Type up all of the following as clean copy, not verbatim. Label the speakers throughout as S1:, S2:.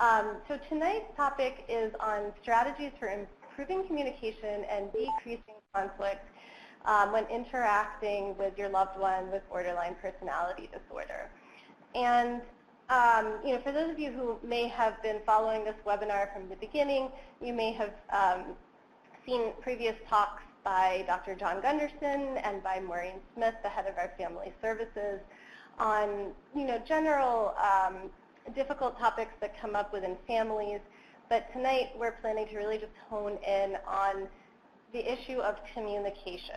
S1: So tonight's topic is on strategies for improving communication and decreasing conflict when interacting with your loved one with borderline personality disorder. And for those of you who may have been following this webinar from the beginning, you may have seen previous talks by Dr. John Gunderson and by Maureen Smith, the head of our family services, on general difficult topics that come up within families. But tonight we're planning to really just hone in on the issue of communication.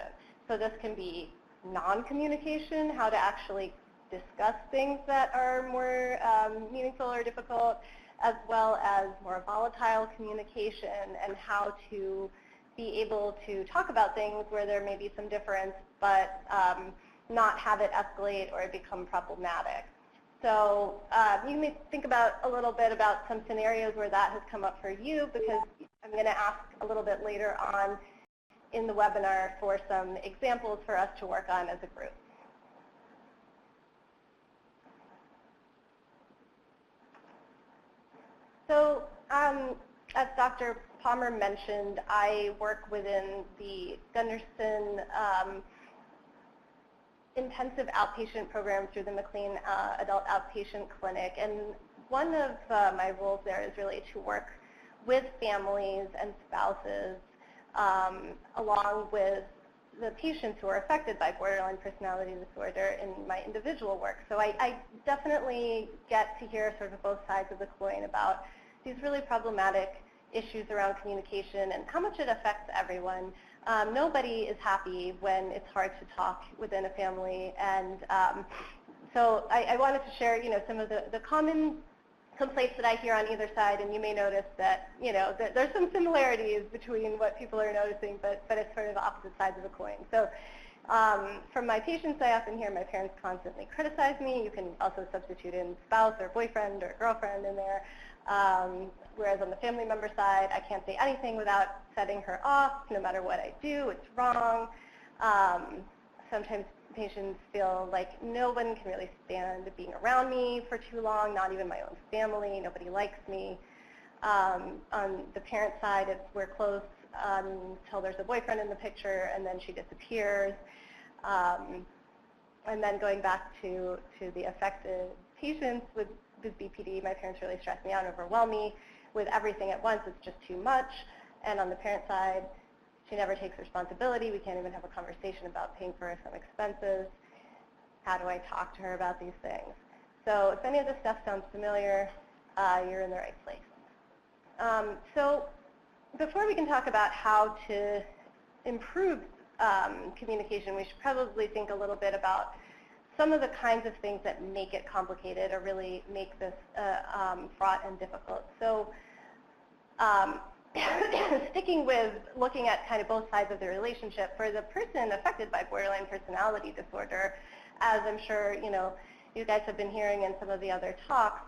S1: So this can be non-communication, how to actually discuss things that are more meaningful or difficult, as well as more volatile communication and how to be able to talk about things where there may be some difference, but not have it escalate or become problematic. So you may think about a little bit about some scenarios where that has come up for you, because I'm going to ask a little bit later on in the webinar for some examples for us to work on as a group. So as Dr. Palmer mentioned, I work within the Gunderson intensive outpatient program through the McLean Adult Outpatient Clinic. And one of my roles there is really to work with families and spouses along with the patients who are affected by borderline personality disorder in my individual work. So I definitely get to hear sort of both sides of the coin about these really problematic issues around communication and how much it affects everyone. Nobody is happy when it's hard to talk within a family, and so I wanted to share, some of the common complaints that I hear on either side, and you may notice that, that there's some similarities between what people are noticing, but it's sort of opposite sides of the coin. So from my patients, I often hear my parents constantly criticize me. You can also substitute in spouse or boyfriend or girlfriend in there. Whereas on the family member side, I can't say anything without setting her off. No matter what I do, it's wrong. Sometimes patients feel like no one can really stand being around me for too long, not even my own family. Nobody likes me. On the parent side, we're close until there's a boyfriend in the picture, and then she disappears. And then going back to the affected patients with BPD, my parents really stress me out and overwhelm me with everything at once. It's just too much. And on the parent side, she never takes responsibility. We can't even have a conversation about paying for some expenses. How do I talk to her about these things? So if any of this stuff sounds familiar, you're in the right place. So before we can talk about how to improve communication, we should probably think a little bit about some of the kinds of things that make it complicated or really make this fraught and difficult. So sticking with looking at kind of both sides of the relationship, for the person affected by borderline personality disorder, as I'm sure you guys have been hearing in some of the other talks,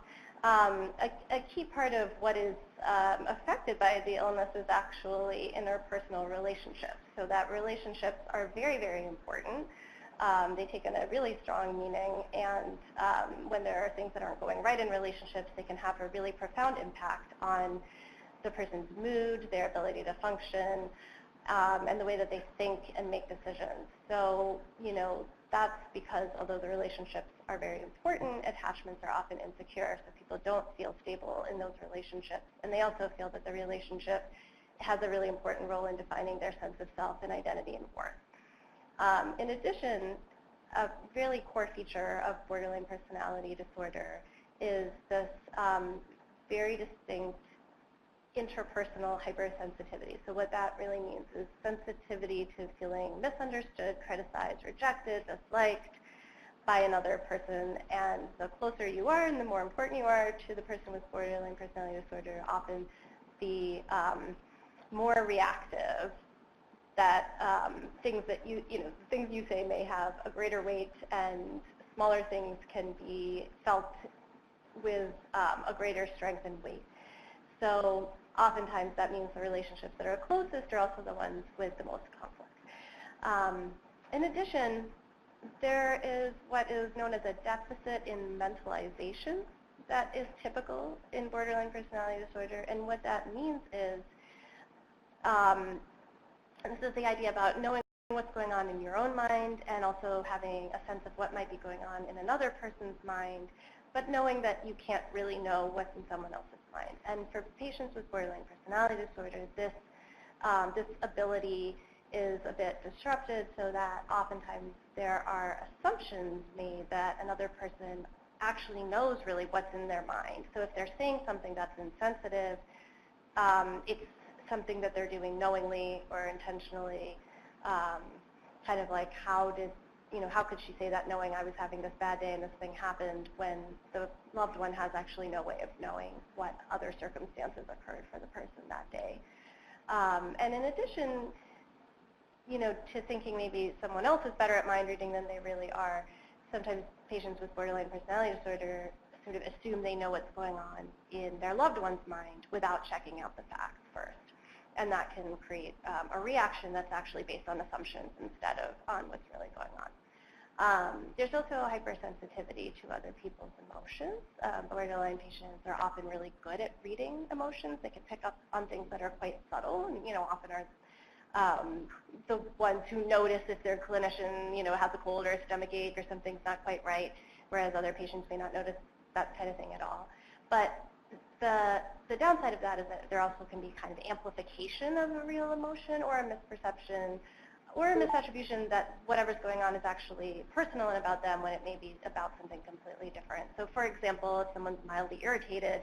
S1: a key part of what is affected by the illness is actually interpersonal relationships. So that relationships are very, very important. They take on a really strong meaning, and when there are things that aren't going right in relationships, they can have a really profound impact on the person's mood, their ability to function, and the way that they think and make decisions. So, that's because although the relationships are very important, attachments are often insecure, so people don't feel stable in those relationships. And they also feel that the relationship has a really important role in defining their sense of self and identity and worth. In addition, a really core feature of borderline personality disorder is this very distinct interpersonal hypersensitivity. So what that really means is sensitivity to feeling misunderstood, criticized, rejected, disliked by another person. And the closer you are and the more important you are to the person with borderline personality disorder, often the more reactive that things that things you say may have a greater weight, and smaller things can be felt with a greater strength and weight. So oftentimes that means the relationships that are closest are also the ones with the most conflict. In addition, there is what is known as a deficit in mentalization that is typical in borderline personality disorder, and what that means is, and this is the idea about knowing what's going on in your own mind and also having a sense of what might be going on in another person's mind, but knowing that you can't really know what's in someone else's mind. And for patients with borderline personality disorder, this ability is a bit disrupted, so that oftentimes there are assumptions made that another person actually knows really what's in their mind. So if they're saying something that's insensitive, it's something that they're doing knowingly or intentionally, kind of like how could she say that knowing I was having this bad day and this thing happened, when the loved one has actually no way of knowing what other circumstances occurred for the person that day. And in addition, to thinking maybe someone else is better at mind reading than they really are, sometimes patients with borderline personality disorder sort of assume they know what's going on in their loved one's mind without checking out the facts first. And that can create a reaction that's actually based on assumptions instead of on what's really going on. There's also a hypersensitivity to other people's emotions. Borderline patients are often really good at reading emotions. They can pick up on things that are quite subtle, and often are the ones who notice if their clinician, has a cold or a stomach ache or something's not quite right, whereas other patients may not notice that kind of thing at all. But the downside of that is that there also can be kind of amplification of a real emotion, or a misperception, or a misattribution that whatever's going on is actually personal and about them when it may be about something completely different. So for example, if someone's mildly irritated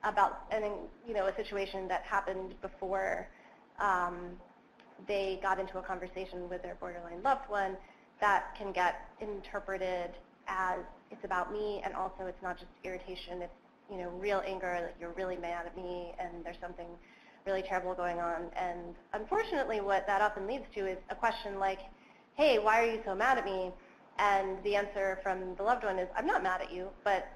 S1: about a situation that happened before they got into a conversation with their borderline loved one, that can get interpreted as it's about me, and also it's not just irritation, it's real anger, like you're really mad at me and there's something really terrible going on. And unfortunately, what that often leads to is a question like, hey, why are you so mad at me? And the answer from the loved one is, I'm not mad at you, but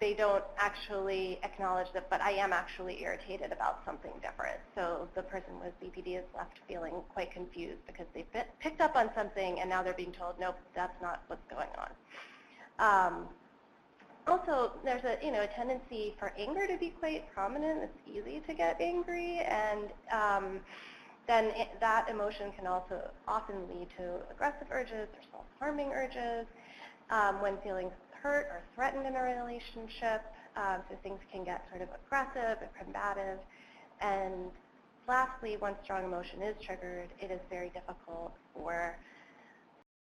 S1: they don't actually acknowledge that, but I am actually irritated about something different. So the person with BPD is left feeling quite confused because they picked up on something and now they're being told, nope, that's not what's going on. Also, there's a tendency for anger to be quite prominent. It's easy to get angry, and then that emotion can also often lead to aggressive urges or self-harming urges when feeling hurt or threatened in a relationship. So things can get sort of aggressive and combative. And lastly, once strong emotion is triggered, it is very difficult for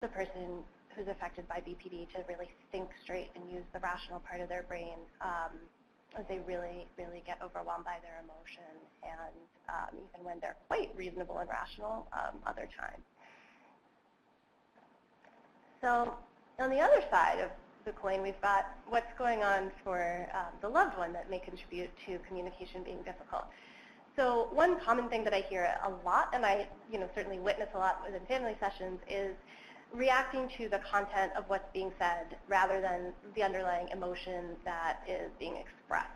S1: the person who's affected by BPD to really think straight and use the rational part of their brain, as they really, really get overwhelmed by their emotion, and even when they're quite reasonable and rational other times. So on the other side of the coin, we've got what's going on for the loved one that may contribute to communication being difficult. So one common thing that I hear a lot, and I certainly witness a lot within family sessions, is reacting to the content of what's being said rather than the underlying emotion that is being expressed.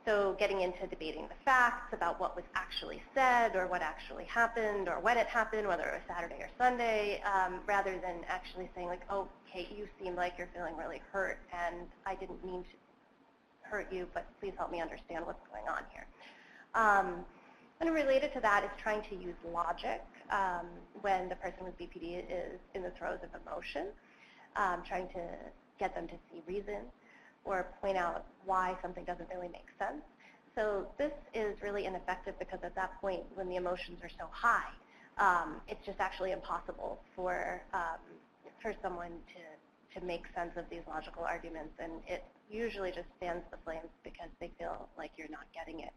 S1: So getting into debating the facts about what was actually said or what actually happened or when it happened, whether it was Saturday or Sunday, rather than actually saying like, oh, Kate, you seem like you're feeling really hurt and I didn't mean to hurt you, but please help me understand what's going on here. And related to that is trying to use logic when the person with BPD is in the throes of emotion, trying to get them to see reason or point out why something doesn't really make sense. So this is really ineffective because at that point, when the emotions are so high, it's just actually impossible for someone to make sense of these logical arguments, and it usually just fans the flames because they feel like you're not getting it.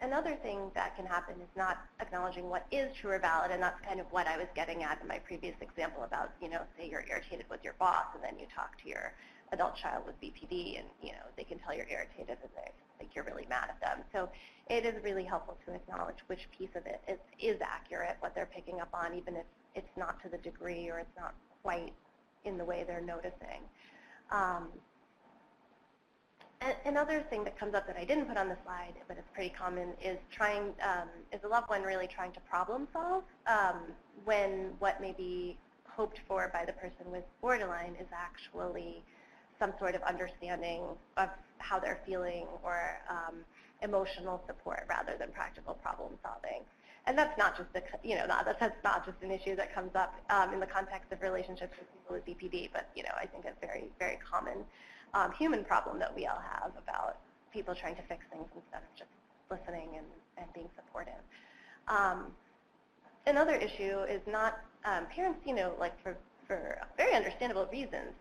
S1: Another thing that can happen is not acknowledging what is true or valid, and that's kind of what I was getting at in my previous example about, say you're irritated with your boss, and then you talk to your adult child with BPD, and they can tell you're irritated, and they think you're really mad at them. So it is really helpful to acknowledge which piece of it is accurate, what they're picking up on, even if it's not to the degree or it's not quite in the way they're noticing. Another thing that comes up that I didn't put on the slide, but it's pretty common, is is a loved one really trying to problem solve when what may be hoped for by the person with borderline is actually some sort of understanding of how they're feeling or emotional support rather than practical problem solving. And that's not just that's not just an issue that comes up in the context of relationships with people with BPD, but I think it's a very, very common human problem that we all have about people trying to fix things instead of just listening and being supportive. Another issue is not parents, like for very understandable reasons,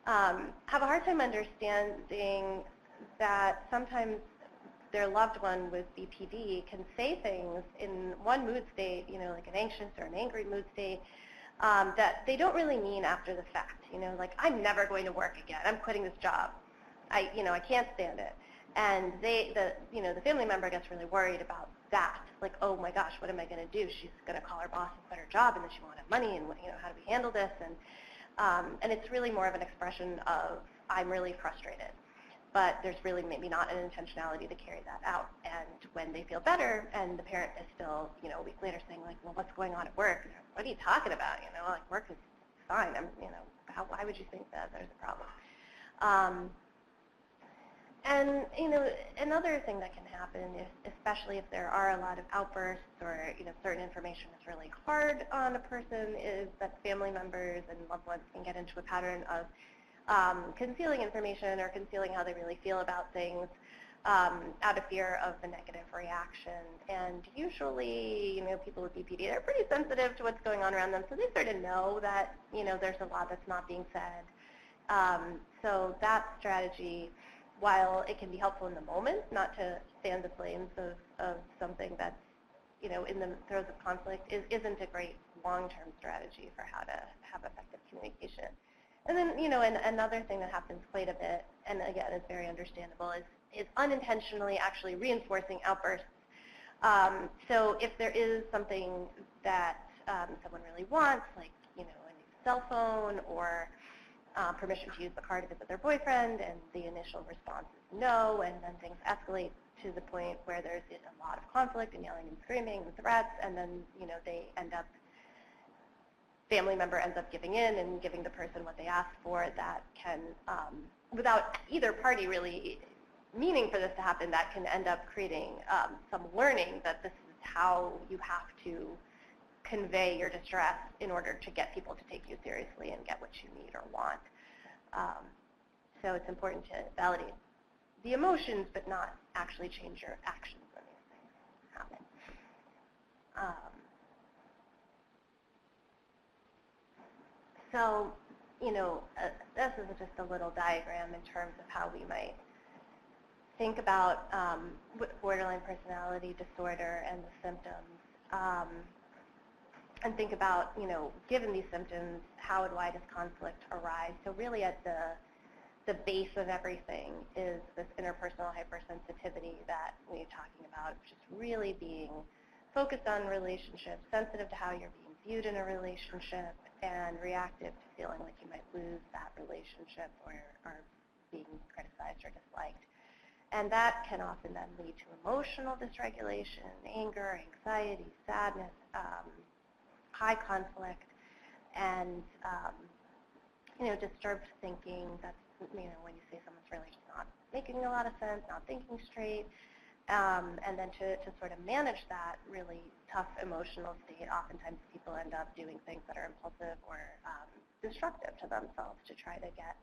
S1: have a hard time understanding that sometimes their loved one with BPD can say things in one mood state, like an anxious or an angry mood state, that they don't really mean after the fact. Like, I'm never going to work again. I'm quitting this job. I can't stand it. And the family member gets really worried about that. Like, oh my gosh, what am I going to do? She's going to call her boss and quit her job, and then she won't have money, and how do we handle this? And it's really more of an expression of, I'm really frustrated. But there's really maybe not an intentionality to carry that out. And when they feel better, and the parent is still, a week later saying, like, well, what's going on at work? What are you talking about? Like, work is fine. Why would you think that there's a problem? And another thing that can happen, especially if there are a lot of outbursts or certain information is really hard on a person, is that family members and loved ones can get into a pattern of concealing information or concealing how they really feel about things out of fear of the negative reaction. And usually, people with BPD, they're pretty sensitive to what's going on around them, so they sort of know that there's a lot that's not being said. So that strategy, while it can be helpful in the moment, not to fan the flames of something that's, in the throes of conflict, isn't a great long-term strategy for how to have effective communication. And then, another thing that happens quite a bit, and again, is very understandable, is unintentionally actually reinforcing outbursts. So if there is something that someone really wants, like, a new cell phone or permission to use the car to visit their boyfriend, and the initial response is no, and then things escalate to the point where there's a lot of conflict and yelling and screaming and threats, and then family member ends up giving in and giving the person what they asked for. That can, without either party really meaning for this to happen, that can end up creating some learning that this is how you have to convey your distress in order to get people to take you seriously and get what you need or want. So it's important to validate the emotions, but not actually change your actions when these things happen. So, this is just a little diagram in terms of how we might think about borderline personality disorder and the symptoms. And think about, given these symptoms, how and why does conflict arise? So really at the base of everything is this interpersonal hypersensitivity that we're talking about, just really being focused on relationships, sensitive to how you're being viewed in a relationship, and reactive to feeling like you might lose that relationship or being criticized or disliked. And that can often then lead to emotional dysregulation, anger, anxiety, sadness, high conflict, and disturbed thinking. That's when you say someone's really just not making a lot of sense, not thinking straight, and then to sort of manage that really tough emotional state, oftentimes people end up doing things that are impulsive or destructive to themselves to try to get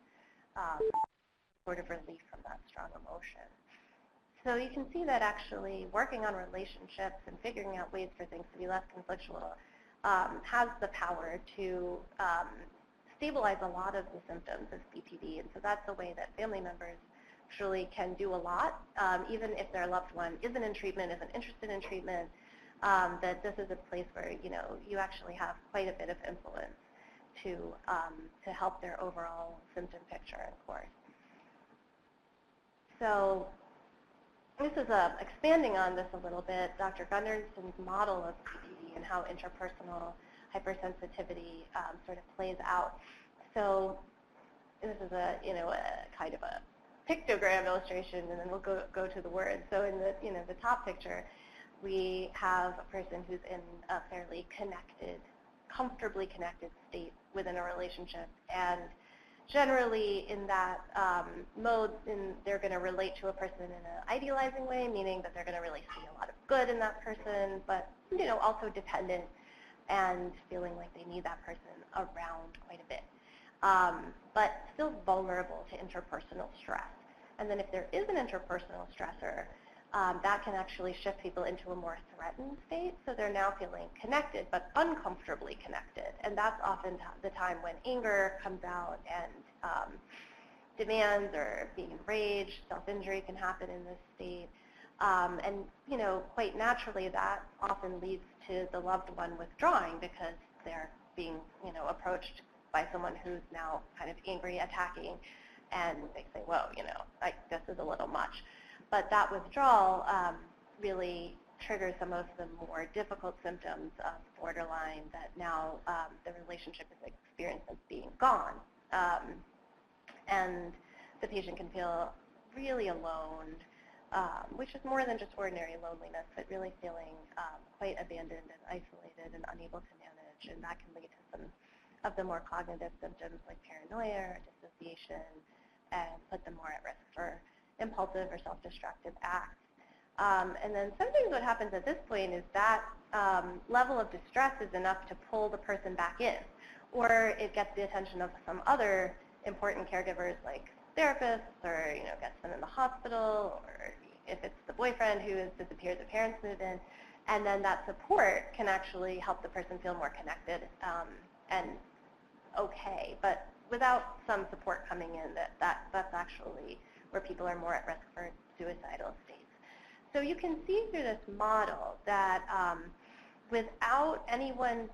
S1: sort of relief from that strong emotion. So you can see that actually working on relationships and figuring out ways for things to be less conflictual has the power to stabilize a lot of the symptoms of BPD. And so that's a way that family members truly can do a lot, even if their loved one isn't in treatment, isn't interested in treatment, that this is a place where you actually have quite a bit of influence to help their overall symptom picture and course. So this is expanding on this a little bit, Dr. Gunderson's model of BPD and how interpersonal hypersensitivity sort of plays out. So this is a kind of a pictogram illustration, and then we'll go to the words. So in the top picture, we have a person who's in a fairly connected, comfortably connected state within a relationship, and generally in that mode, they're going to relate to a person in an idealizing way, meaning that they're going to really see a lot of good in that person, but also dependent and feeling like they need that person around quite a bit, but still vulnerable to interpersonal stress. And then if there is an interpersonal stressor, that can actually shift people into a more threatened state. So they're now feeling connected, but uncomfortably connected. And that's often the time when anger comes out and demands or being enraged, self-injury can happen in this state. And quite naturally, that often leads to the loved one withdrawing because they're being, approached by someone who's now kind of angry, attacking, and they say, whoa, this is a little much. But that withdrawal really triggers some of the more difficult symptoms of borderline that now the relationship is experienced as being gone. And the patient can feel really alone, which is more than just ordinary loneliness, but really feeling quite abandoned and isolated and unable to manage. And that can lead to some of the more cognitive symptoms like paranoia or dissociation, and put them more at risk for impulsive or self-destructive acts. And then sometimes what happens at this point is that level of distress is enough to pull the person back in, or it gets the attention of some other important caregivers like therapists, or gets them in the hospital, or if it's the boyfriend who has disappeared, the parents move in, and then that support can actually help the person feel more connected and okay. But without some support coming in, that's actually where people are more at risk for suicidal states. So you can see through this model that without anyone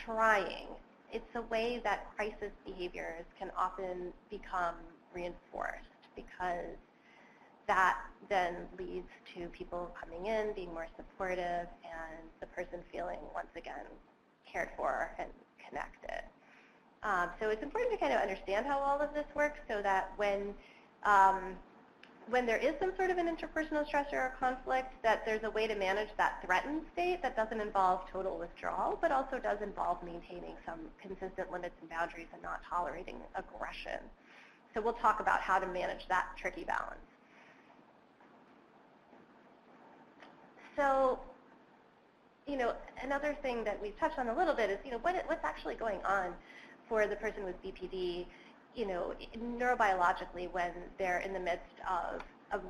S1: trying, it's a way that crisis behaviors can often become reinforced, because that then leads to people coming in, being more supportive, and the person feeling, once again, cared for and connected. So it's important to kind of understand how all of this works, so that when there is some sort of an interpersonal stressor or conflict, that there's a way to manage that threatened state that doesn't involve total withdrawal, but also does involve maintaining some consistent limits and boundaries and not tolerating aggression. So we'll talk about how to manage that tricky balance. So, another thing that we've touched on a little bit is, what's actually going on for the person with BPD, neurobiologically, when they're in the midst of an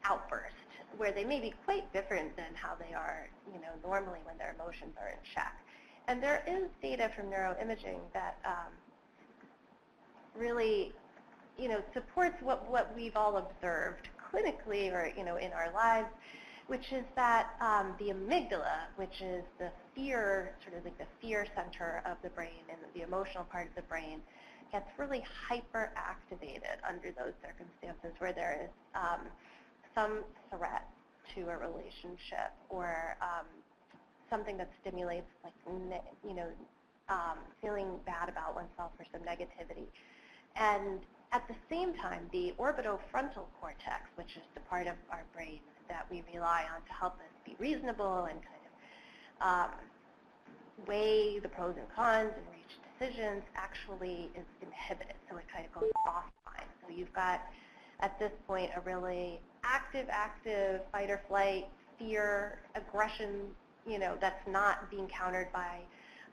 S1: outburst, where they may be quite different than how they are, normally when their emotions are in check. And there is data from neuroimaging that really, supports what we've all observed clinically or, in our lives, which is that the amygdala, which is the fear, sort of like the fear center of the brain and the emotional part of the brain, gets really hyperactivated under those circumstances where there is some threat to a relationship, or something that stimulates, like, feeling bad about oneself, or some negativity. And at the same time, the orbitofrontal cortex, which is the part of our brain that we rely on to help us be reasonable and kind of weigh the pros and cons and reach decisions, actually is inhibited. So it kind of goes offline. So you've got, at this point, a really active fight or flight, fear, aggression, that's not being countered by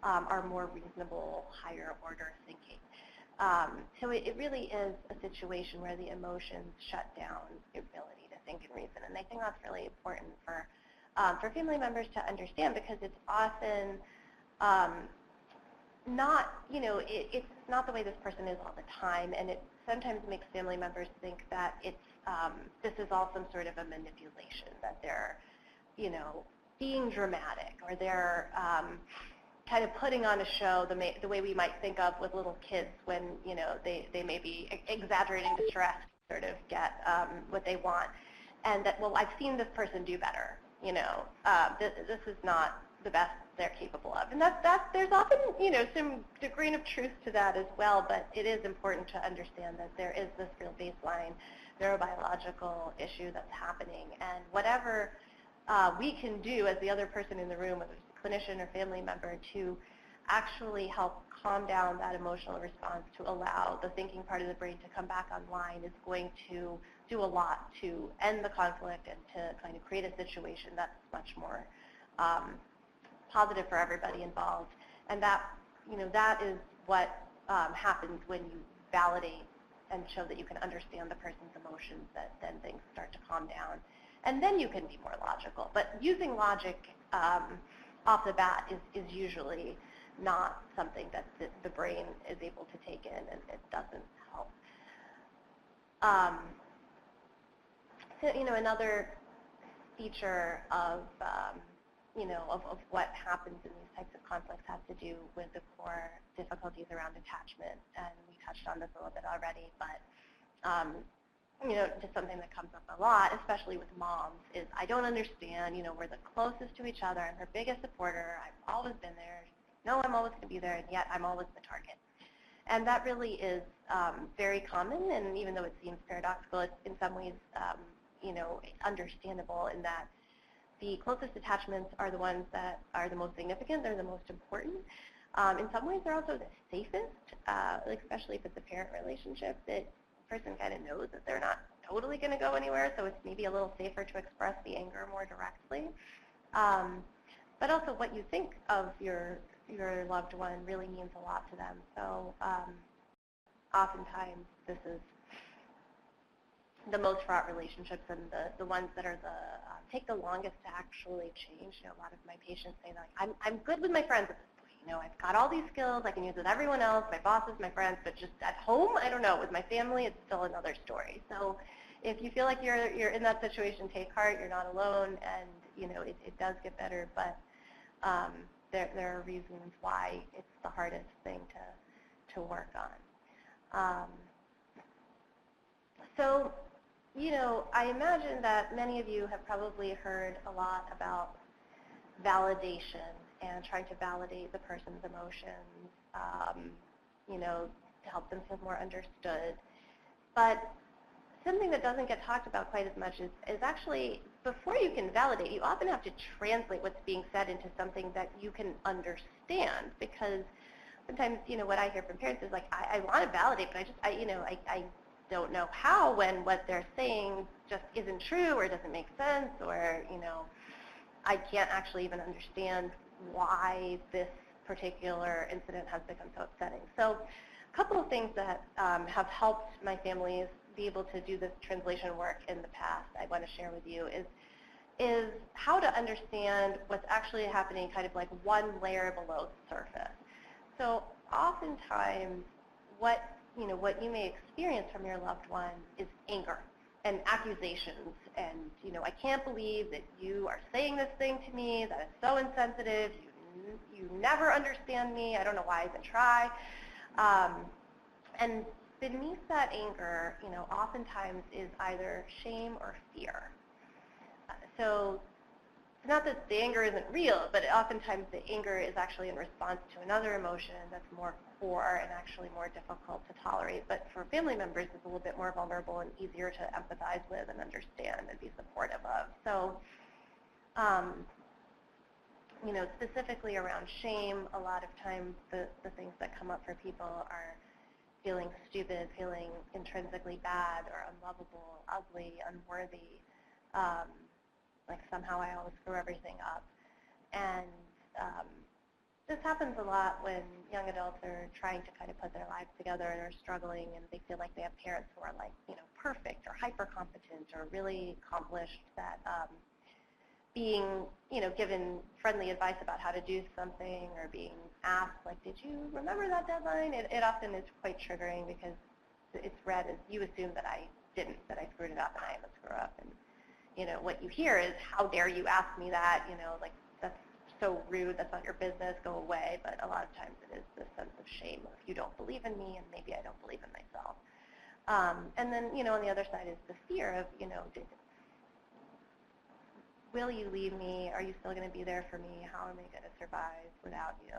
S1: our more reasonable, higher order thinking. So it really is a situation where the emotions shut down the ability to think and reason. And I think that's really important for family members to understand, because it's often not, it's not the way this person is all the time, and it sometimes makes family members think that it's, this is all some sort of a manipulation, that they're, being dramatic, or they're kind of putting on a show the way we might think of with little kids when, they may be exaggerating distress to sort of get what they want. And that, well, I've seen this person do better, this is not the best they're capable of. And there's often, some degree of truth to that as well, but it is important to understand that there is this real baseline neurobiological issue that's happening. And whatever we can do as the other person in the room, whether it's a clinician or family member, to actually help calm down that emotional response to allow the thinking part of the brain to come back online is going to do a lot to end the conflict and to kind of create a situation that's much more positive for everybody involved. And that, that is what happens when you validate and show that you can understand the person's emotions, that then things start to calm down. And then you can be more logical. But using logic off the bat is usually not something that the brain is able to take in, and it doesn't help. So, another feature of what happens in these types of conflicts has to do with the core difficulties around attachment, and we touched on this a little bit already, but just something that comes up a lot, especially with moms, is I don't understand, we're the closest to each other, I'm her biggest supporter, I've always been there, I'm always going to be there, and yet I'm always the target. And that really is very common, and even though it seems paradoxical, it's in some ways, understandable in that the closest attachments are the ones that are the most significant, they're the most important. In some ways, they're also the safest, especially if it's a parent relationship, that the person kind of knows that they're not totally going to go anywhere, so it's maybe a little safer to express the anger more directly. But also what you think of your loved one really means a lot to them. So oftentimes this is the most fraught relationships and the ones that are take the longest to actually change. A lot of my patients say that I'm good with my friends at this point. I've got all these skills I can use with everyone else, my bosses, my friends, but just at home, I don't know. With my family, it's still another story. So if you feel like you're in that situation, take heart. You're not alone, and it does get better. But there are reasons why it's the hardest thing to work on. So, I imagine that many of you have probably heard a lot about validation and trying to validate the person's emotions, to help them feel more understood. But something that doesn't get talked about quite as much is actually, before you can validate, you often have to translate what's being said into something that you can understand, because sometimes, what I hear from parents is like, I want to validate, but I don't know how, when what they're saying just isn't true or doesn't make sense, or, I can't actually even understand why this particular incident has become so upsetting. So a couple of things that have helped my families be able to do this translation work in the past I want to share with you is how to understand what's actually happening kind of like one layer below the surface. So oftentimes what you may experience from your loved one is anger and accusations, and I can't believe that you are saying this thing to me, that is so insensitive, you never understand me, I don't know why I even try. And beneath that anger, oftentimes is either shame or fear. So it's not that the anger isn't real, but oftentimes the anger is actually in response to another emotion that's more core and actually more difficult to tolerate. But for family members, it's a little bit more vulnerable and easier to empathize with and understand and be supportive of. So, specifically around shame, a lot of times the things that come up for people are feeling stupid, feeling intrinsically bad or unlovable, ugly, unworthy, like somehow I always screw everything up. And this happens a lot when young adults are trying to kind of put their lives together and are struggling, and they feel like they have parents who are like, perfect or hyper competent or really accomplished, that being, given friendly advice about how to do something, or being asked, like, did you remember that deadline? It often is quite triggering, because it's read as, you assume that I didn't, that I screwed it up, and I am a screw up. And, what you hear is, how dare you ask me that? Like, that's so rude, that's not your business, go away. But a lot of times it is this sense of shame of, you don't believe in me, and maybe I don't believe in myself. And then, on the other side is the fear of, will you leave me? Are you still going to be there for me? How am I going to survive without you?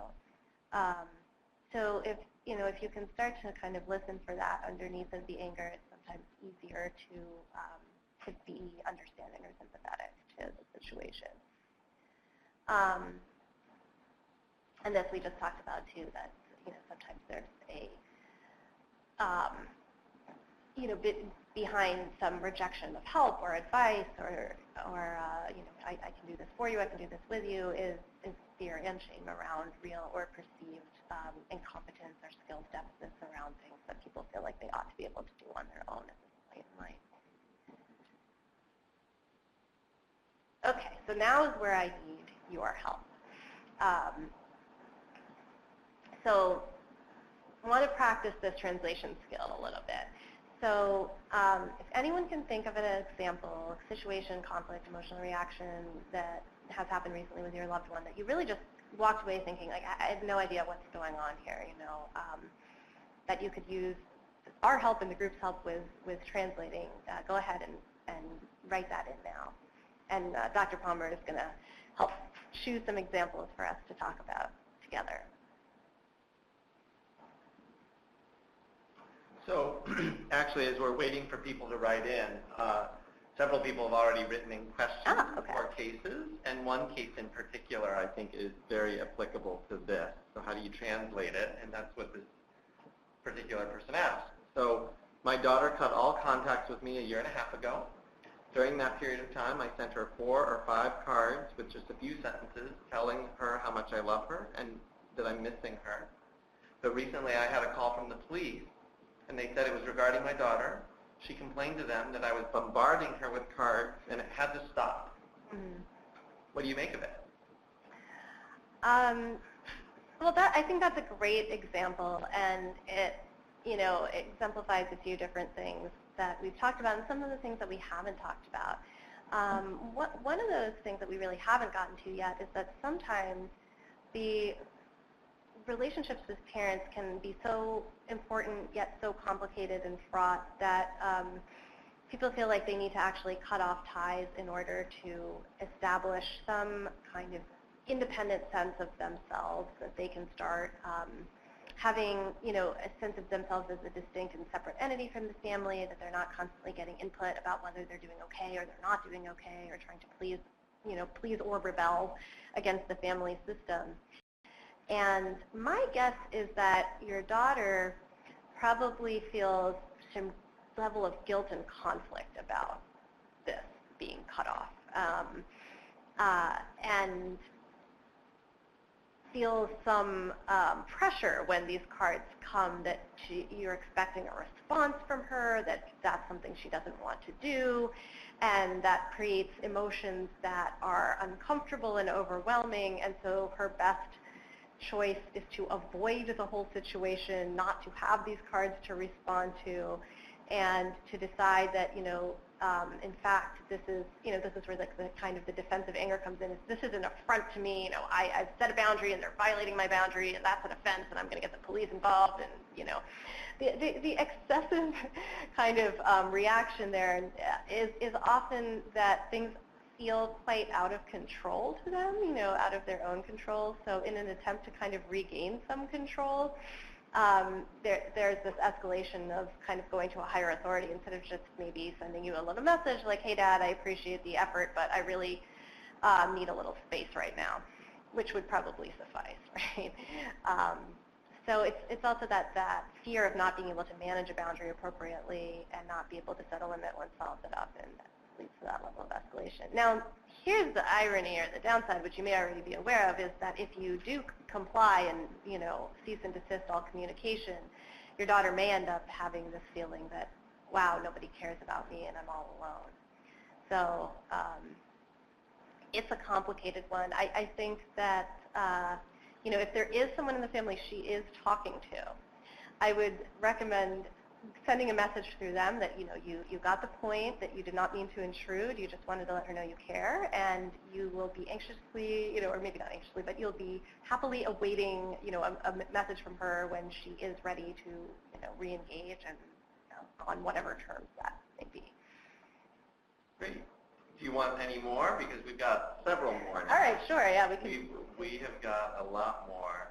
S1: So if you can start to kind of listen for that underneath of the anger, it's sometimes easier to be understanding or sympathetic to the situation. And this we just talked about too, that sometimes there's a bit behind some rejection of help or advice or I can do this for you, I can do this with you, is fear and shame around real or perceived incompetence or skills deficits around things that people feel like they ought to be able to do on their own at this point in life. Okay, so now is where I need your help. So I want to practice this translation skill a little bit. So if anyone can think of an example, situation, conflict, emotional reaction that has happened recently with your loved one that you really just walked away thinking, like, I have no idea what's going on here, that you could use our help and the group's help with translating, go ahead and write that in now. And Dr. Palmer is going to help choose some examples for us to talk about together.
S2: So actually, as we're waiting for people to write in, several people have already written in questions or cases, and one case in particular I think is very applicable to this. So how do you translate it? And that's what this particular person asked. So my daughter cut all contacts with me a year and a half ago. During that period of time, I sent her 4 or 5 cards with just a few sentences telling her how much I love her and that I'm missing her. But recently I had a call from the police, and they said it was regarding my daughter. She complained to them that I was bombarding her with cards, and it had to stop. Mm-hmm. What do you make of it?
S1: Well, I think that's a great example, and it exemplifies a few different things that we've talked about and some of the things that we haven't talked about. One of those things that we really haven't gotten to yet is that sometimes the relationships with parents can be so important yet so complicated and fraught that people feel like they need to actually cut off ties in order to establish some kind of independent sense of themselves, that they can start having a sense of themselves as a distinct and separate entity from the family, that they're not constantly getting input about whether they're doing okay or they're not doing okay, or trying to please or rebel against the family system. And my guess is that your daughter probably feels some level of guilt and conflict about this being cut off, and feels some pressure when these cards come, that you're expecting a response from her, that that's something she doesn't want to do, and that creates emotions that are uncomfortable and overwhelming, and so her best choice is to avoid the whole situation, not to have these cards to respond to, and to decide that, in fact, this is where the kind of the defensive anger comes in. This is an affront to me. I've set a boundary and they're violating my boundary, and that's an offense, and I'm going to get the police involved. And the excessive kind of reaction there is often that things feel quite out of control to them, out of their own control. So in an attempt to kind of regain some control, there's this escalation of kind of going to a higher authority instead of just maybe sending you a little message like, hey, Dad, I appreciate the effort, but I really need a little space right now, which would probably suffice, right? So it's also that fear of not being able to manage a boundary appropriately and not be able to set a limit once follows it up, and leads to that level of escalation. Now, here's the irony or the downside, which you may already be aware of, is that if you do comply and, cease and desist all communication, your daughter may end up having this feeling that, wow, nobody cares about me and I'm all alone. So it's a complicated one. I think that, if there is someone in the family she is talking to, I would recommend sending a message through them that you got the point, that you did not mean to intrude, you just wanted to let her know you care, and you will be anxiously, or maybe not anxiously, but you'll be happily awaiting a message from her when she is ready to re-engage and on whatever terms that may be.
S2: Great. Do you want any more? Because we've got several more now.
S1: All right, sure, yeah,
S2: we have got a lot more.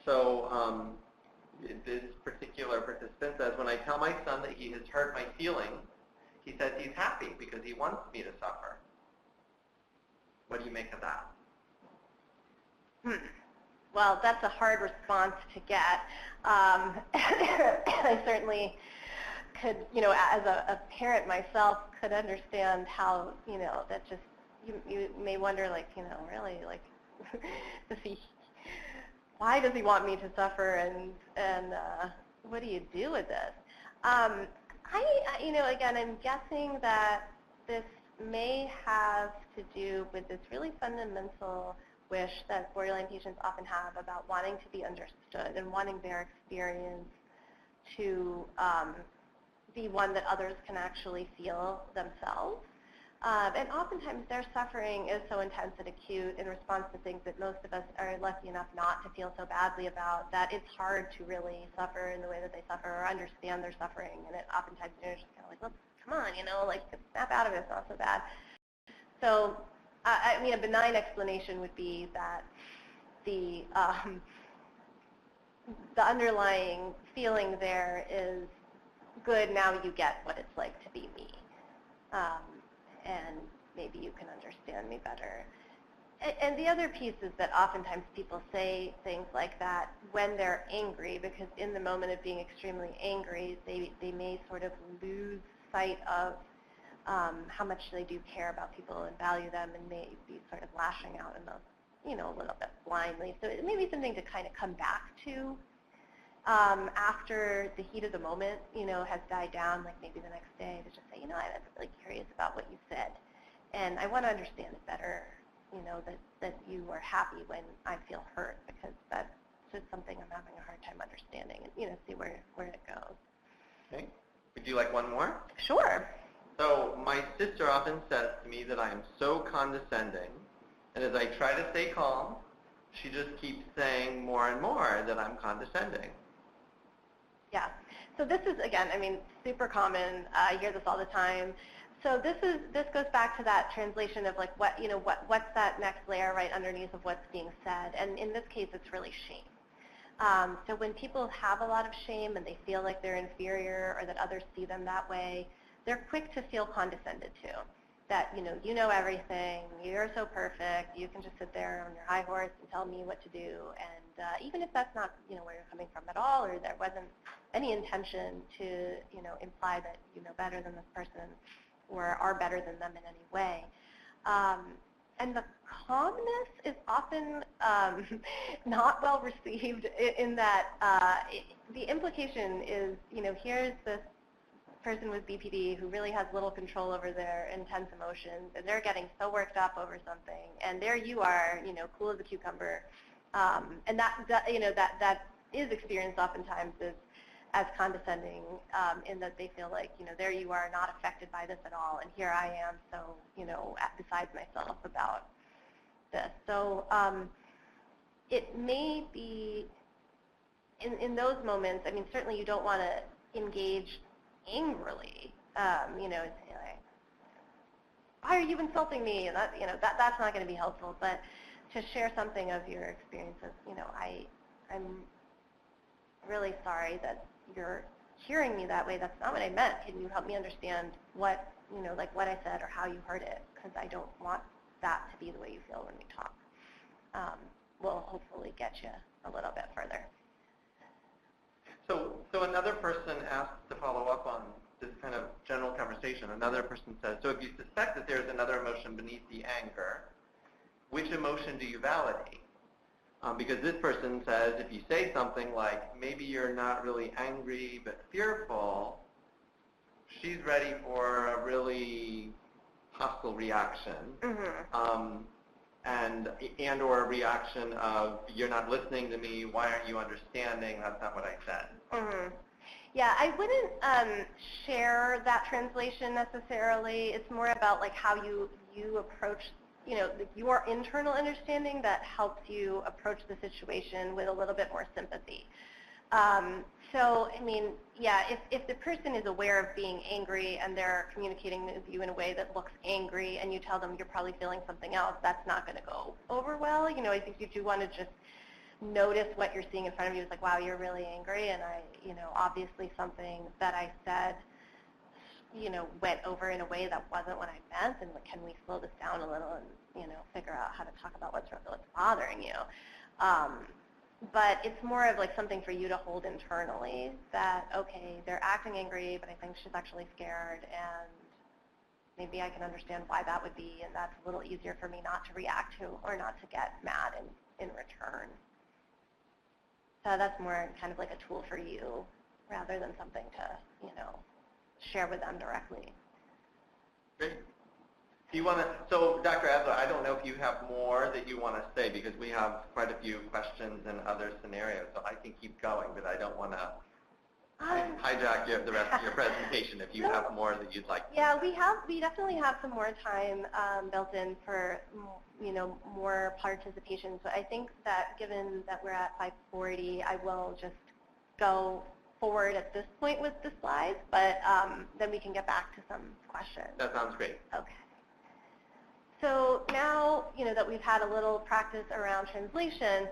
S2: So this particular participant says, when I tell my son that he has hurt my feelings, he says he's happy because he wants me to suffer. What do you make of that?
S1: well, that's a hard response to get. I certainly could, as a parent myself, could understand how, that just, you may wonder, like, really, like, why does he want me to suffer, and what do you do with this? Again, I'm guessing that this may have to do with this really fundamental wish that borderline patients often have about wanting to be understood and wanting their experience to be one that others can actually feel themselves. And oftentimes their suffering is so intense and acute in response to things that most of us are lucky enough not to feel so badly about, that it's hard to really suffer in the way that they suffer or understand their suffering. And it oftentimes you're just kind of like, well, come on, like, snap out of it, it's not so bad. So, a benign explanation would be that the underlying feeling there is, good, now you get what it's like to be me. And maybe you can understand me better. And the other piece is that oftentimes people say things like that when they're angry, because in the moment of being extremely angry, they may sort of lose sight of how much they do care about people and value them, and may be sort of lashing out in a little bit blindly. So it may be something to kind of come back to after the heat of the moment, has died down, like maybe the next day, to just say, I was really curious about what you said, and I want to understand it better, that you are happy when I feel hurt, because that's just something I'm having a hard time understanding, and, see where it goes.
S2: Okay. Would you like one more?
S1: Sure.
S2: So my sister often says to me that I am so condescending, and as I try to stay calm, she just keeps saying more and more that I'm condescending.
S1: Yeah. So this is, again, super common. I hear this all the time. So this goes back to that translation of, like, what's that next layer right underneath of what's being said, and in this case, it's really shame. So when people have a lot of shame and they feel like they're inferior or that others see them that way, they're quick to feel condescended to. That, you know everything, you're so perfect, you can just sit there on your high horse and tell me what to do. And even if that's not, where you're coming from at all, or there wasn't any intention to, imply that you know better than this person or are better than them in any way. And the calmness is often not well received in that the implication is, here's this person with BPD who really has little control over their intense emotions, and they're getting so worked up over something, and there you are, cool as a cucumber, and that is experienced oftentimes as condescending, in that they feel like, there you are, not affected by this at all, and here I am, so, besides myself about this. So it may be, in those moments, certainly you don't want to engage angrily, it's like, why are you insulting me? And that, that's not going to be helpful. But to share something of your experiences, I'm really sorry that you're hearing me that way. That's not what I meant. Can you help me understand what, like what I said or how you heard it? Because I don't want that to be the way you feel when we talk. Will hopefully get you a little bit further.
S2: So another person asks to follow up on this kind of general conversation. Another person says, so if you suspect that there's another emotion beneath the anger, which emotion do you validate? Because this person says, if you say something like, maybe you're not really angry but fearful, she's ready for a really hostile reaction. Mm-hmm. And or a reaction of, you're not listening to me, why aren't you understanding, that's not what I said. Mm-hmm.
S1: Yeah, I wouldn't share that translation necessarily. It's more about like how you approach, your internal understanding that helps you approach the situation with a little bit more sympathy. So, yeah, if the person is aware of being angry and they're communicating with you in a way that looks angry and you tell them you're probably feeling something else, that's not going to go over well. I think you do want to just notice what you're seeing in front of you. It's like, wow, you're really angry, and obviously something that I said, went over in a way that wasn't what I meant, and can we slow this down a little and, figure out how to talk about what's bothering you. but it's more of like something for you to hold internally that, okay, they're acting angry, but I think she's actually scared, and maybe I can understand why that would be, and that's a little easier for me not to react to or not to get mad in return. So that's more kind of like a tool for you rather than something to, share with them directly.
S2: Great. Do you want to, so Dr. Adler, I don't know if you have more that you want to say, because we have quite a few questions and other scenarios, so I can keep going, but I don't want to hijack the rest of your presentation if you have more that you'd like.
S1: Yeah, we definitely have some more time built in for more participation. So I think that given that we're at 5:40, I will just go forward at this point with the slides, but then we can get back to some questions.
S2: That sounds great.
S1: Okay. So now that we've had a little practice around translation.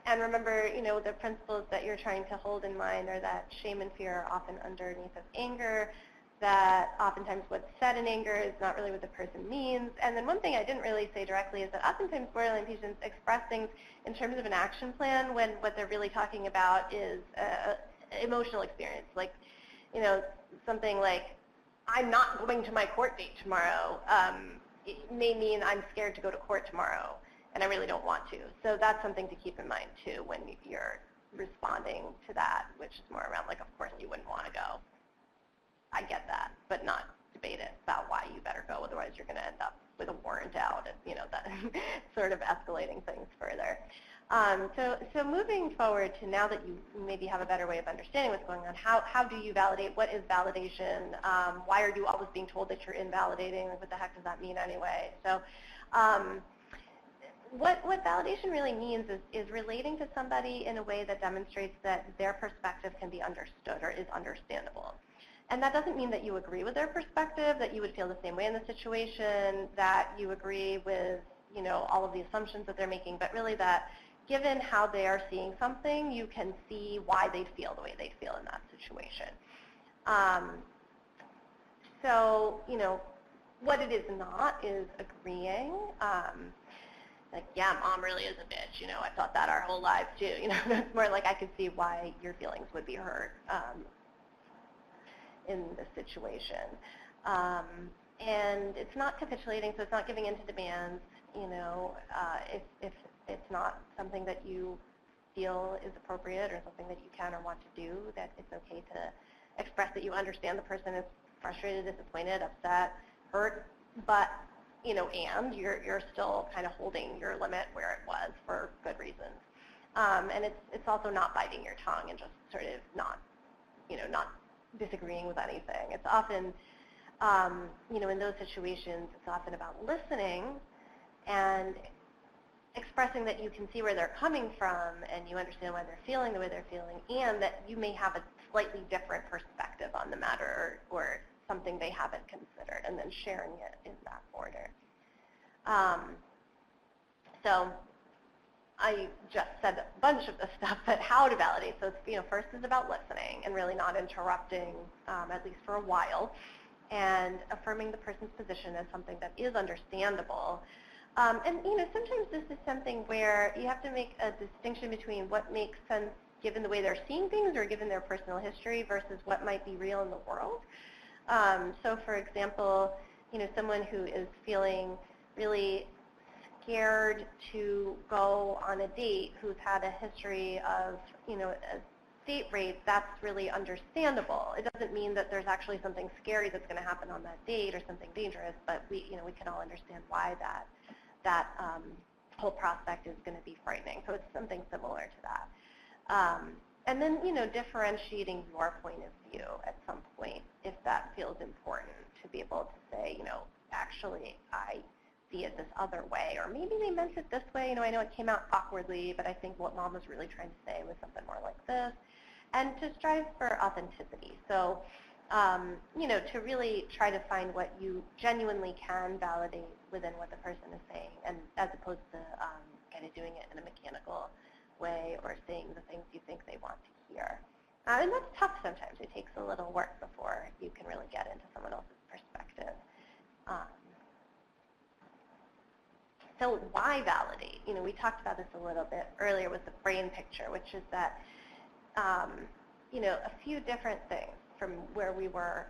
S1: And remember, the principles that you're trying to hold in mind are that shame and fear are often underneath of anger, that oftentimes what's said in anger is not really what the person means. And then one thing I didn't really say directly is that oftentimes borderline patients express things in terms of an action plan when what they're really talking about is emotional experience. Like, something like, I'm not going to my court date tomorrow. It may mean I'm scared to go to court tomorrow, and I really don't want to. So that's something to keep in mind, too, when you're responding to that, which is more around, like, of course you wouldn't want to go. I get that, but not debate it about why you better go, otherwise you're going to end up with a warrant out, and, that sort of escalating things further. So moving forward to now that you maybe have a better way of understanding what's going on, how do you validate? What is validation? Why are you always being told that you're invalidating? Like, what the heck does that mean anyway? So what validation really means is relating to somebody in a way that demonstrates that their perspective can be understood or is understandable. And that doesn't mean that you agree with their perspective, that you would feel the same way in the situation, that you agree with all of the assumptions that they're making, but really that given how they are seeing something, you can see why they feel the way they feel in that situation. So, what it is not is agreeing. Like, yeah, mom really is a bitch. I thought that our whole lives too. It's more like I could see why your feelings would be hurt in this situation. And it's not capitulating, so it's not giving in to demands. If it's not something that you feel is appropriate or something that you can or want to do, that it's okay to express that you understand the person is frustrated, disappointed, upset, hurt, but and you're still kind of holding your limit where it was for good reasons. And it's also not biting your tongue and just sort of not disagreeing with anything. It's often, in those situations, it's often about listening and expressing that you can see where they're coming from and you understand why they're feeling the way they're feeling, and that you may have a slightly different perspective on the matter or something they haven't considered, and then sharing it in that order. So I just said a bunch of the stuff, but how to validate. So it's, first is about listening and really not interrupting, at least for a while, and affirming the person's position as something that is understandable. And sometimes this is something where you have to make a distinction between what makes sense given the way they're seeing things or given their personal history versus what might be real in the world. So for example, someone who is feeling really scared to go on a date, who's had a history of, a date rape, that's really understandable. It doesn't mean that there's actually something scary that's going to happen on that date or something dangerous, but we can all understand why that whole prospect is going to be frightening. So it's something similar to that. And then, differentiating your point of view at some point, if that feels important, to be able to say, actually, I see it this other way, or maybe they meant it this way. I know it came out awkwardly, but I think what mom was really trying to say was something more like this. And to strive for authenticity. So, to really try to find what you genuinely can validate within what the person is saying, and as opposed to kind of doing it in a mechanical way or saying the things you think they want to hear. And that's tough sometimes. It takes a little work before you can really get into someone else's perspective. So why validate? We talked about this a little bit earlier with the brain picture, which is that, a few different things from where we were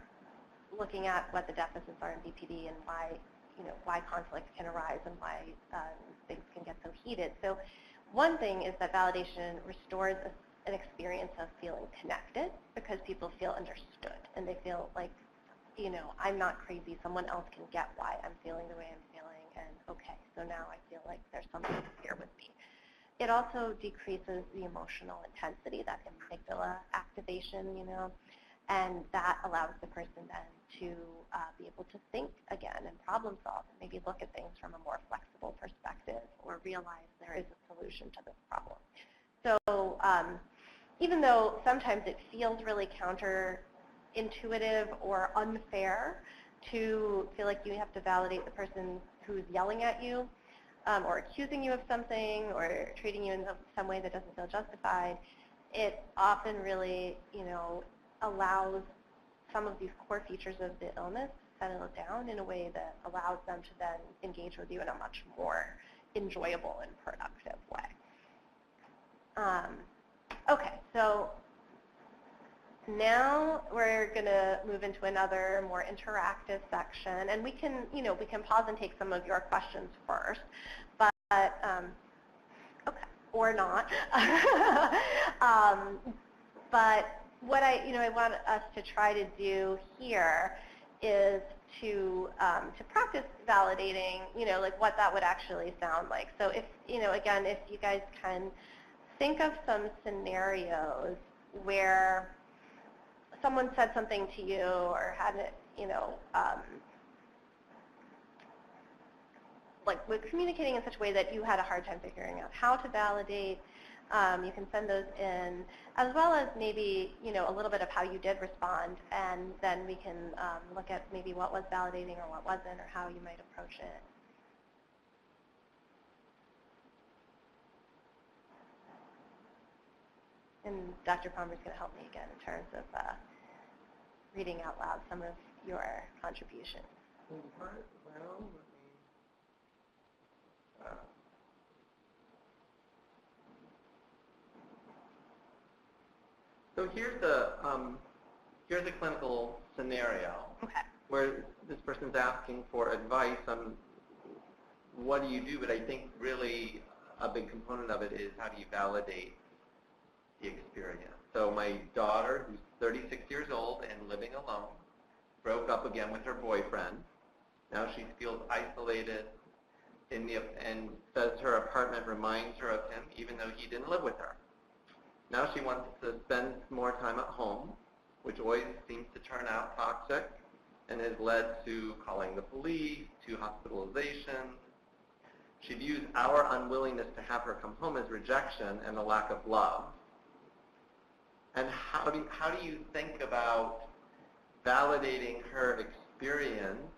S1: looking at what the deficits are in BPD and why conflict can arise and why things can get so heated. So one thing is that validation restores an experience of feeling connected because people feel understood and they feel like, I'm not crazy. Someone else can get why I'm feeling the way I'm feeling, and okay, so now I feel like there's something here with me. It also decreases the emotional intensity, that amygdala activation, and that allows the person then to be able to think again and problem solve and maybe look at things from a more flexible perspective or realize there is a solution to this problem. So even though sometimes it feels really counterintuitive or unfair to feel like you have to validate the person who's yelling at you or accusing you of something or treating you in some way that doesn't feel justified, it often really, allows some of these core features of the illness to settle down in a way that allows them to then engage with you in a much more enjoyable and productive way. Okay, so now we're going to move into another more interactive section, and we can pause and take some of your questions first, but okay, or not. But what I want us to try to do here is to practice validating, like what that would actually sound like. So if, again, if you guys can think of some scenarios where someone said something to you or had it, like with communicating in such a way that you had a hard time figuring out how to validate. You can send those in, as well as maybe, a little bit of how you did respond, and then we can look at maybe what was validating or what wasn't, or how you might approach it. And Dr. Palmer's going to help me again in terms of reading out loud some of your contributions.
S2: Well, so here's a clinical scenario where this person's asking for advice on what do you do, but I think really a big component of it is how do you validate the experience. So my daughter, who's 36 years old and living alone, broke up again with her boyfriend. Now she feels isolated and says her apartment reminds her of him even though he didn't live with her. Now she wants to spend more time at home, which always seems to turn out toxic and has led to calling the police, to hospitalization. She views our unwillingness to have her come home as rejection and a lack of love. And how do you think about validating her experience,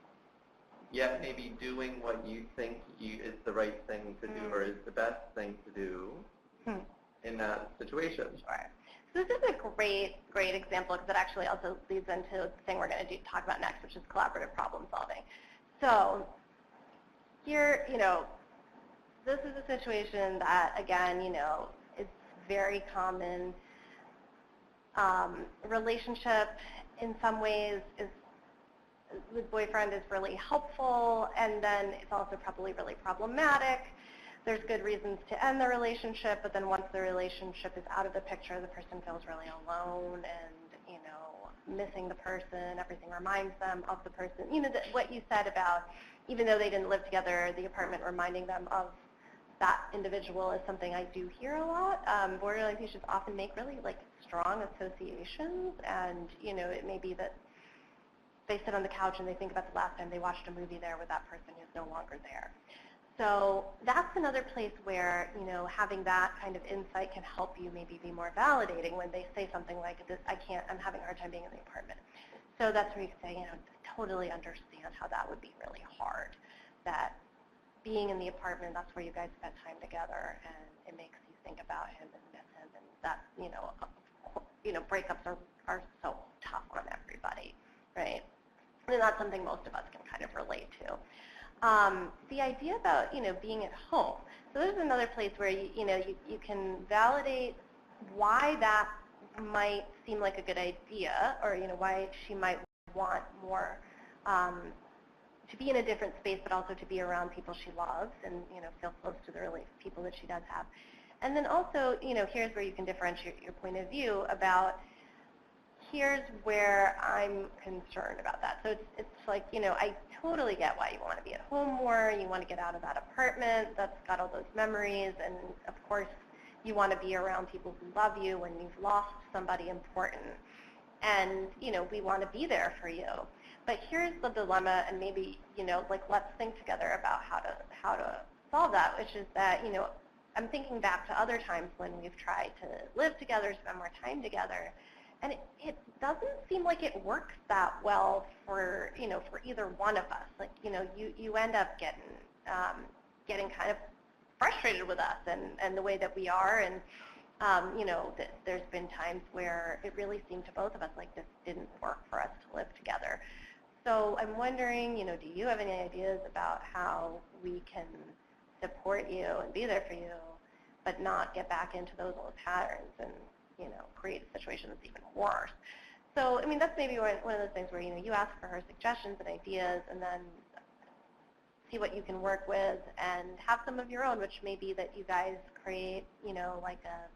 S2: yet maybe doing what you think is the right thing to do or is the best thing to do in that situation?
S1: Sure. So this is a great example because it actually also leads into the thing we're going to talk about next, which is collaborative problem solving. So here, this is a situation that, again, is very common. Relationship in some ways with boyfriend is really helpful, and then it's also probably really problematic. There's good reasons to end the relationship, but then once the relationship is out of the picture, the person feels really alone and, missing the person. Everything reminds them of the person. What you said about even though they didn't live together, the apartment reminding them of that individual is something I do hear a lot. Borderline patients often make really strong associations, and it may be that they sit on the couch and they think about the last time they watched a movie there with that person who's no longer there. So that's another place where having that kind of insight can help you maybe be more validating when they say something like this. I'm having a hard time being in the apartment. So that's where you can say, totally understand how that would be really hard. That being in the apartment, that's where you guys spend time together, and it makes you think about him and miss him, and that, breakups are so tough on everybody, right? And that's something most of us can kind of relate to. The idea about, being at home. So this is another place where, you can validate why that might seem like a good idea, or, why she might want more to be in a different space, but also to be around people she loves and, feel close to the people that she does have. And then also, here's where you can differentiate your point of view about, here's where I'm concerned about that. So it's like, I totally get why you want to be at home more, you want to get out of that apartment that's got all those memories, and of course you want to be around people who love you when you've lost somebody important. And, we want to be there for you. But here's the dilemma, and maybe, let's think together about how to solve that, which is that, I'm thinking back to other times when we've tried to live together, spend more time together, and it doesn't seem like it works that well for, for either one of us. Like, you end up getting kind of frustrated with us and the way that we are, and there's been times where it really seemed to both of us like this didn't work for us to live together. So I'm wondering, do you have any ideas about how we can support you and be there for you, but not get back into those old patterns and, create a situation that's even worse? So, I mean, that's maybe one of those things where, you ask for her suggestions and ideas, and then see what you can work with, and have some of your own, which may be that you guys create, like a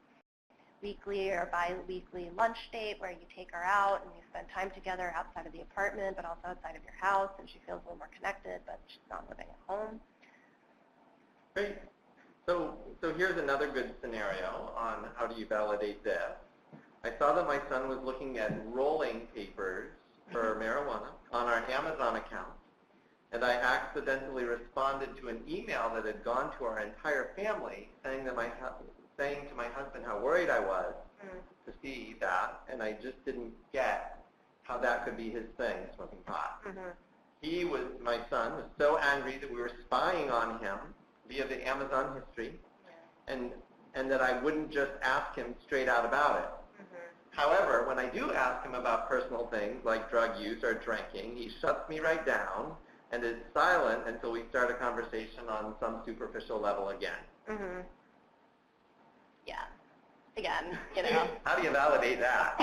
S1: weekly or bi-weekly lunch date where you take her out and you spend time together outside of the apartment, but also outside of your house, and she feels a little more connected, but she's not living at home.
S2: Great. So here's another good scenario on how do you validate this. I saw that my son was looking at rolling papers for marijuana on our Amazon account, and I accidentally responded to an email that had gone to our entire family saying to my husband how worried I was to see that, and I just didn't get how that could be his thing, smoking pot. My son was so angry that we were spying on him via the Amazon history, and that I wouldn't just ask him straight out about it. However, when I do ask him about personal things like drug use or drinking, he shuts me right down and is silent until we start a conversation on some superficial level again.
S1: Yeah. Again,
S2: How do you validate that?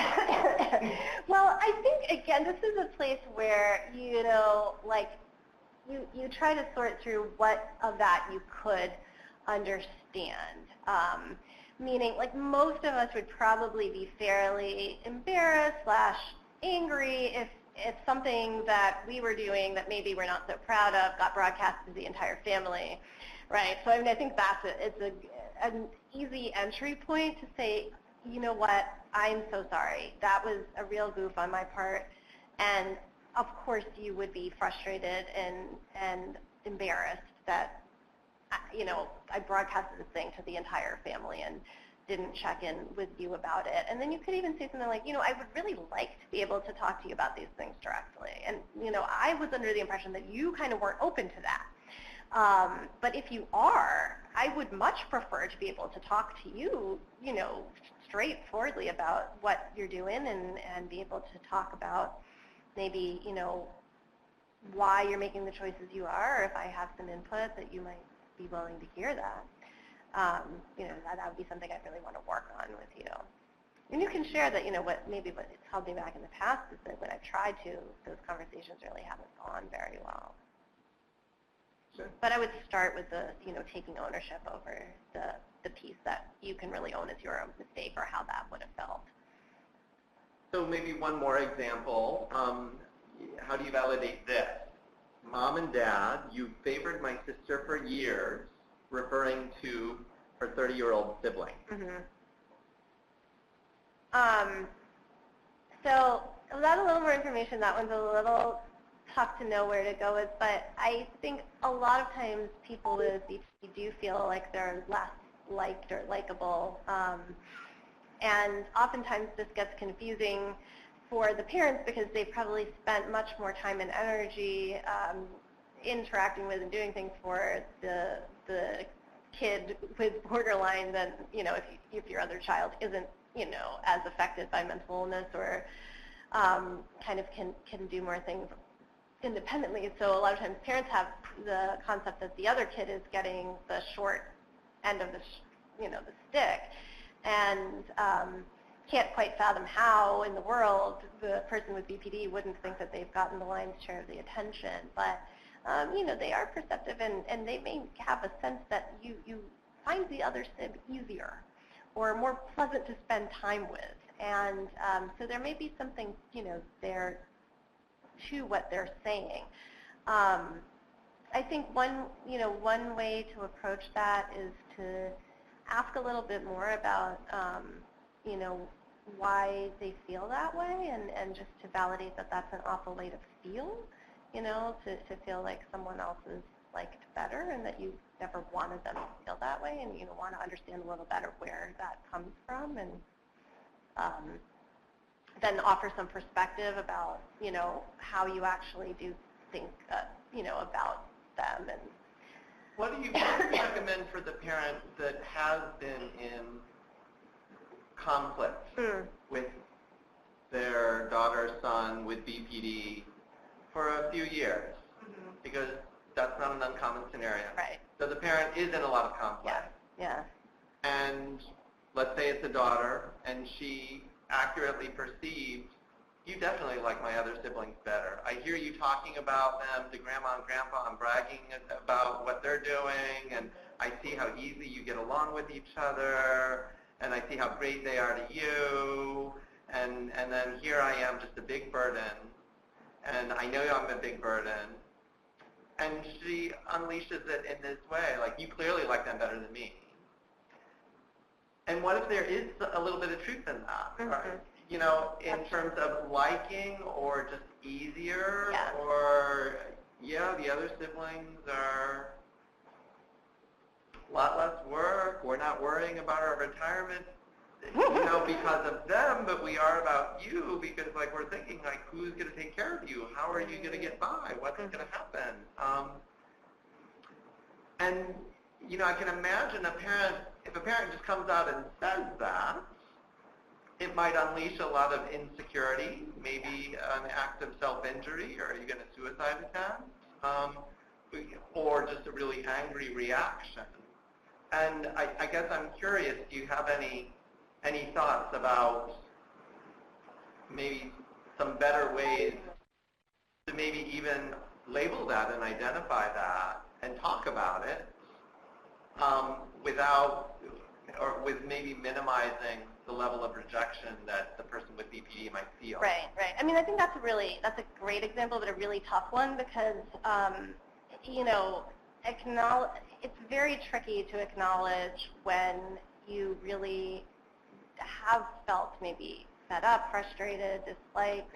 S1: Well, I think, again, this is a place where, you try to sort through what of that you could understand. Meaning, like, most of us would probably be fairly embarrassed / angry if something that we were doing that maybe we're not so proud of got broadcast to the entire family, right? So, I mean, I think it's an easy entry point to say, you know what, I'm so sorry. That was a real goof on my part, and of course you would be frustrated and embarrassed that, I broadcasted this thing to the entire family and didn't check in with you about it. And then you could even say something like, I would really like to be able to talk to you about these things directly. And, I was under the impression that you kind of weren't open to that. But if you are, I would much prefer to be able to talk to you, straightforwardly about what you're doing, and be able to talk about maybe, why you're making the choices you are, or if I have some input that you might be willing to hear that. That would be something I really want to work on with you. And you can share that, what it's held me back in the past is that when I've tried to, those conversations really haven't gone very well.
S2: Sure.
S1: But I would start with the, taking ownership over the piece that you can really own as your own mistake, or how that would have felt.
S2: So maybe one more example. How do you validate this? Mom and Dad, you favored my sister for years, referring to her 30-year-old sibling.
S1: So without a little more information, that one's a little tough to know where to go with, but I think a lot of times people with BP do feel like they're less liked or likable, and oftentimes this gets confusing for the parents because they've probably spent much more time and energy interacting with and doing things for the kid with borderline than, if your other child isn't, as affected by mental illness, or kind of can do more things independently. So a lot of times parents have the concept that the other kid is getting the short end of the, the stick, and can't quite fathom how in the world the person with BPD wouldn't think that they've gotten the lion's share of the attention. But they are perceptive, and they may have a sense that you find the other sib easier or more pleasant to spend time with. And so there may be something, there to what they're saying. I think one way to approach that is to ask a little bit more about, why they feel that way, and just to validate that that's an awful way to feel, to feel like someone else is liked better and that you never wanted them to feel that way, and you want to understand a little better where that comes from, and then offer some perspective about, how you actually do think, about them. And
S2: what do you recommend for the parent that has been in conflict with their daughter, son with BPD for a few years? Because that's not an uncommon scenario.
S1: Right.
S2: So the parent is in a lot of conflict.
S1: Yeah.
S2: And let's say it's a daughter, and she accurately perceived, you definitely like my other siblings better. I hear you talking about them to grandma and grandpa and bragging about what they're doing, and I see how easy you get along with each other, and I see how great they are to you, and then here I am, just a big burden, and I know I'm a big burden. And she unleashes it in this way, like, you clearly like them better than me. And what if there is a little bit of truth in that? Right? In terms of liking or just easier, or, the other siblings are a lot less work. We're not worrying about our retirement, because of them, but we are about you, because, we're thinking, who's going to take care of you? How are you going to get by? What's going to happen? And, I can imagine if a parent just comes out and says that, it might unleash a lot of insecurity, maybe an act of self-injury, or even a suicide attempt, or just a really angry reaction. And I guess I'm curious, do you have any thoughts about maybe some better ways to maybe even label that and identify that and talk about it with maybe minimizing the level of rejection that the person with BPD might feel?
S1: Right. I mean, I think that's a great example, but a really tough one, because, it's very tricky to acknowledge when you really have felt maybe fed up, frustrated, disliked,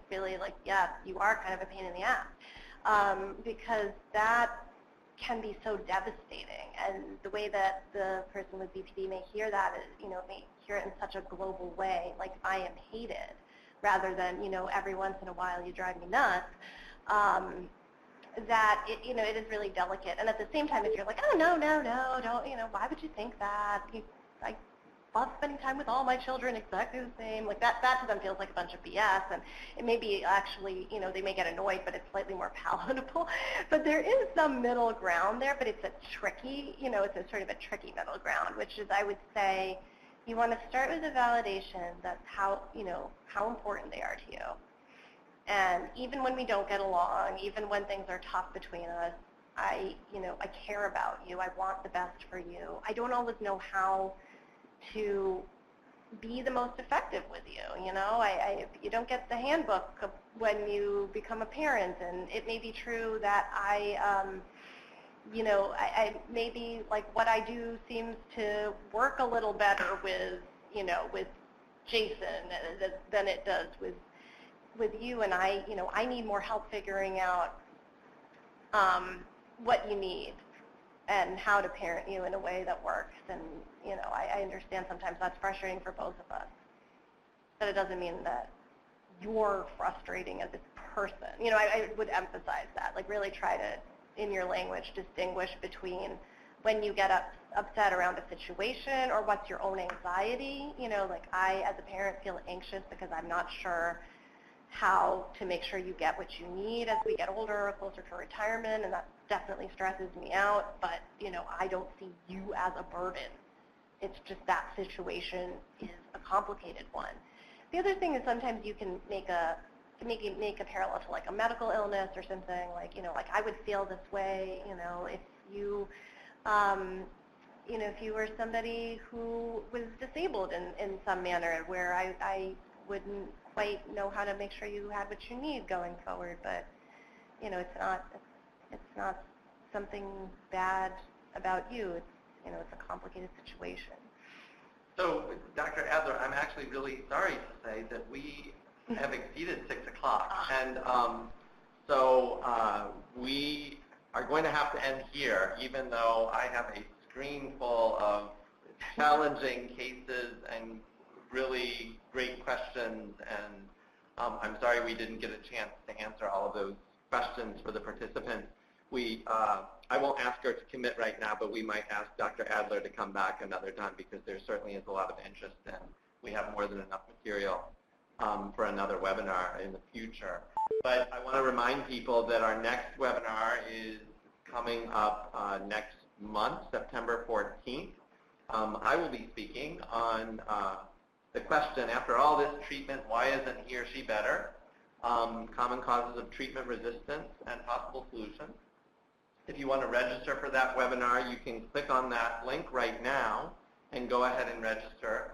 S1: really you are kind of a pain in the ass, because that can be so devastating. And the way that the person with BPD may hear that is, may hear it in such a global way, like, I am hated, rather than, every once in a while you drive me nuts, that it is really delicate. And at the same time, if you're like, oh, no, don't, why would you think that? I love spending time with all my children exactly the same. That to them feels like a bunch of BS, and it may be actually, they may get annoyed, but it's slightly more palatable. But there is some middle ground there, but it's a tricky, it's a sort of a tricky middle ground, which is, I would say, you want to start with a validation that's how important they are to you. And even when we don't get along, even when things are tough between us, I care about you. I want the best for you. I don't always know how to be the most effective with you. You don't get the handbook when you become a parent, and it may be true that I maybe what I do seems to work a little better with Jason than it does with you, and I need more help figuring out what you need and how to parent you in a way that works. And I understand sometimes that's frustrating for both of us, but it doesn't mean that you're frustrating as a person. I would emphasize that, really try to, in your language, distinguish between when you get upset around a situation or what's your own anxiety. I, as a parent, feel anxious because I'm not sure how to make sure you get what you need as we get older or closer to retirement, and that definitely stresses me out, but I don't see you as a burden. It's just that situation is a complicated one. The other thing is sometimes you can make a parallel to like a medical illness or something, like like I would feel this way, if you if you were somebody who was disabled in some manner, where I wouldn't quite know how to make sure you had what you need going forward, but it's not something bad about you. It's a complicated situation.
S2: So, Dr. Adler, I'm actually really sorry to say that we have exceeded 6 o'clock, and so we are going to have to end here, even though I have a screen full of challenging cases and really great questions, and I'm sorry we didn't get a chance to answer all of those questions for the participants. I won't ask her to commit right now, but we might ask Dr. Adler to come back another time, because there certainly is a lot of interest, and we have more than enough material for another webinar in the future. But I want to remind people that our next webinar is coming up next month, September 14th. I will be speaking on the question, after all this treatment, why isn't he or she better? Common causes of treatment resistance and possible solutions. If you want to register for that webinar, you can click on that link right now and go ahead and register.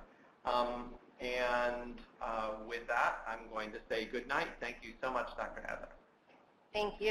S2: With that, I'm going to say good night. Thank you so much, Dr. Adler.
S1: Thank you.